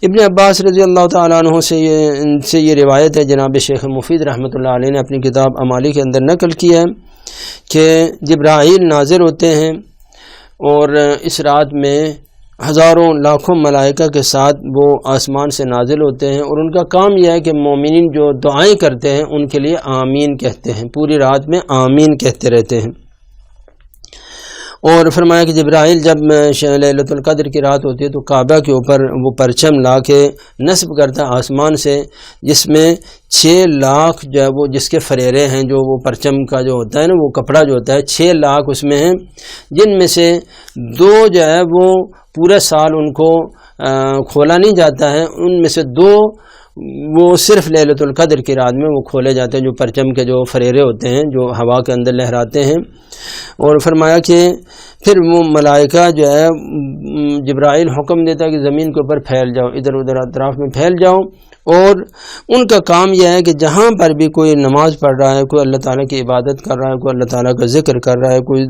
ابن عباس رضی اللہ تعالیٰ عنہ سے یہ روایت ہے، جناب شیخ مفید رحمۃ اللہ علیہ نے اپنی کتاب اعمالی کے اندر نقل کیا ہے کہ جبرائیل نازل ہوتے ہیں اور اس رات میں ہزاروں لاکھوں ملائکہ کے ساتھ وہ آسمان سے نازل ہوتے ہیں، اور ان کا کام یہ ہے کہ مومنین جو دعائیں کرتے ہیں ان کے لیے آمین کہتے ہیں، پوری رات میں آمین کہتے رہتے ہیں۔ اور فرمایا کہ جبرائیل جب لیلۃ القدر کی رات ہوتی ہے تو کعبہ کے اوپر وہ پرچم لا کے نصب کرتا ہے آسمان سے، جس میں 6 لاکھ جو ہے وہ جس کے فریرے ہیں، جو وہ پرچم کا جو ہوتا ہے نا وہ کپڑا جو ہوتا ہے، 6 لاکھ اس میں ہیں، جن میں سے 2 جو ہے وہ پورے سال ان کو کھولا نہیں جاتا ہے، ان میں سے 2 وہ صرف لیلۃ القدر کی رات میں وہ کھولے جاتے ہیں، جو پرچم کے جو فریرے ہوتے ہیں جو ہوا کے اندر لہراتے ہیں۔ اور فرمایا کہ پھر وہ ملائکہ جو ہے جبرائیل حکم دیتا ہے کہ زمین کے اوپر پھیل جاؤ، ادھر ادھر اطراف میں پھیل جاؤ، اور ان کا کام یہ ہے کہ جہاں پر بھی کوئی نماز پڑھ رہا ہے، کوئی اللہ تعالیٰ کی عبادت کر رہا ہے، کوئی اللہ تعالیٰ کا ذکر کر رہا ہے، کوئی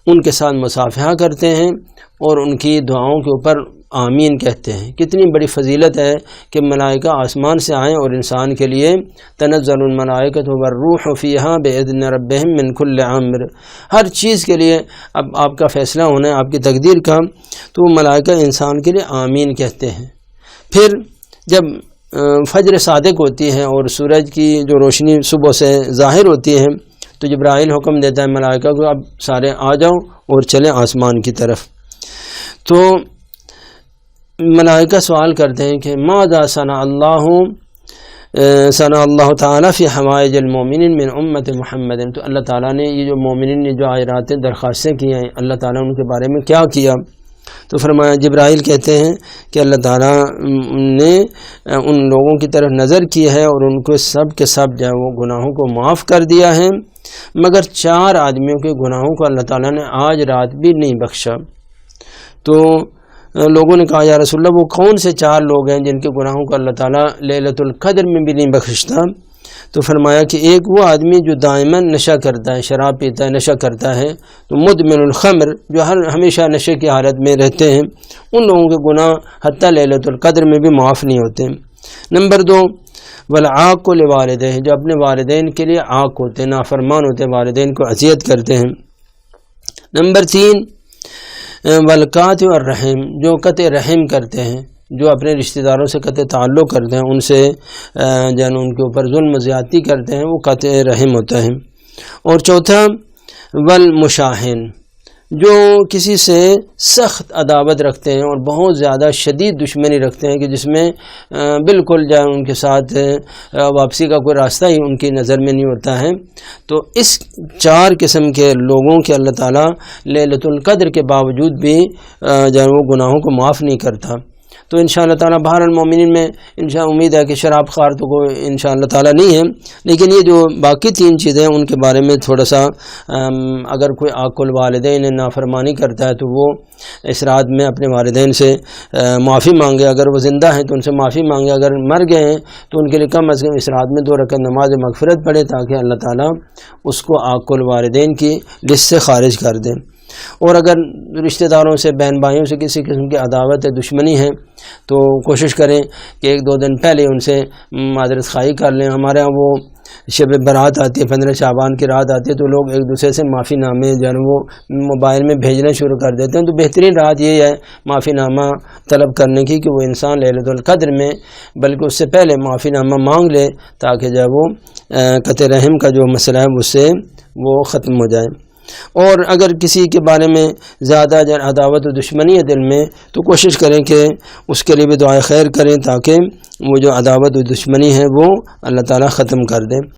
ان کے ساتھ مصافحہ کرتے ہیں اور ان کی دعاؤں کے اوپر آمین کہتے ہیں۔ کتنی بڑی فضیلت ہے کہ ملائکہ آسمان سے آئیں اور انسان کے لیے تنزل الملائکۃ والروح فیہا بإذن ربہم من کل امر، ہر چیز کے لیے اب آپ کا فیصلہ ہونا ہے آپ کی تقدیر کا، تو وہ ملائکہ انسان کے لیے آمین کہتے ہیں۔ پھر جب فجر صادق ہوتی ہے اور سورج کی جو روشنی صبح سے ظاہر ہوتی ہے تو جبرائیل حکم دیتا ہے ملائکہ کو اب سارے آ جاؤ اور چلیں آسمان کی طرف۔ تو ملائکہ سوال کرتے ہیں کہ ماذا صنع اللہ تعالیٰ فی حوائج المومنین من امت محمد، تو اللہ تعالیٰ نے یہ جو مومنین نے جو آج راتیں درخواستیں کی ہیں اللہ تعالیٰ ان کے بارے میں کیا کیا؟ تو فرمایا جبرائیل کہتے ہیں کہ اللہ تعالیٰ نے ان لوگوں کی طرف نظر کی ہے اور ان کو سب کے سب جو ہے وہ گناہوں کو معاف کر دیا ہے، مگر 4 آدمیوں کے گناہوں کو اللہ تعالیٰ نے آج رات بھی نہیں بخشا۔ تو لوگوں نے کہا یا رسول اللہ وہ کون سے 4 لوگ ہیں جن کے گناہوں کو اللہ تعالیٰ لیلۃ القدر میں بھی نہیں بخشتا؟ تو فرمایا کہ ایک وہ آدمی جو دائماً نشہ کرتا ہے، شراب پیتا ہے، نشہ کرتا ہے، تو مدمن الخمر جو ہمیشہ نشے کی حالت میں رہتے ہیں، ان لوگوں کے گناہ حتیٰ لیلۃ القدر میں بھی معاف نہیں ہوتے۔ نمبر 2 والعاق لوالدہ، جو اپنے والدین کے لیے عاق ہوتے ہیں، نافرمان ہوتے ہیں، والدین کو اذیت کرتے ہیں۔ نمبر 3 والقاطع الرحم، جو قطع رحم کرتے ہیں، جو اپنے رشتہ داروں سے قطع تعلق کرتے ہیں، ان سے جن ان کے اوپر ظلم و زیادتی کرتے ہیں، وہ قطع رحم ہوتا ہے۔ اور چوتھا والمشاحن، جو کسی سے سخت عداوت رکھتے ہیں اور بہت زیادہ شدید دشمنی رکھتے ہیں کہ جس میں بالکل جو ان کے ساتھ واپسی کا کوئی راستہ ہی ان کی نظر میں نہیں ہوتا ہے، تو اس 4 قسم کے لوگوں کے اللہ تعالیٰ لیلۃ القدر کے باوجود بھی جو وہ گناہوں کو معاف نہیں کرتا۔ تو انشاءاللہ تعالیٰ بہر المومنین میں انشاءاللہ امید ہے کہ شراب خوار تو کوئی انشاءاللہ تعالیٰ نہیں ہے، لیکن یہ جو باقی 3 چیزیں ان کے بارے میں تھوڑا سا اگر کوئی عاق الوالدین نافرمانی کرتا ہے تو وہ اس رات میں اپنے والدین سے معافی مانگے، اگر وہ زندہ ہیں تو ان سے معافی مانگے، اگر مر گئے ہیں تو ان کے لیے کم از کم اس رات میں 2 رکعت نماز مغفرت پڑھے تاکہ اللہ تعالیٰ اس کو عاق الوالدین کی لسٹ سے خارج کر دیں۔ اور اگر رشتہ داروں سے، بہن بھائیوں سے کسی قسم کی عداوت ہے، دشمنی ہے، تو کوشش کریں کہ 1-2 دن پہلے ان سے معذرت خواہی کر لیں۔ ہمارے ہاں وہ شب برات آتی ہے، 15 شعبان کی رات آتی ہے، تو لوگ ایک دوسرے سے معافی نامے جو ہے وہ موبائل میں بھیجنا شروع کر دیتے ہیں۔ تو بہترین رات یہ ہے معافی نامہ طلب کرنے کی کہ وہ انسان لیلۃ القدر میں بلکہ اس سے پہلے معافی نامہ مانگ لے تاکہ جو ہے وہ قطع رحم کا جو مسئلہ ہے اس سے وہ ختم ہو جائے۔ اور اگر کسی کے بارے میں زیادہ عداوت و دشمنی ہے دل میں تو کوشش کریں کہ اس کے لیے بھی دعائے خیر کریں تاکہ وہ جو عداوت و دشمنی ہے وہ اللہ تعالیٰ ختم کر دیں۔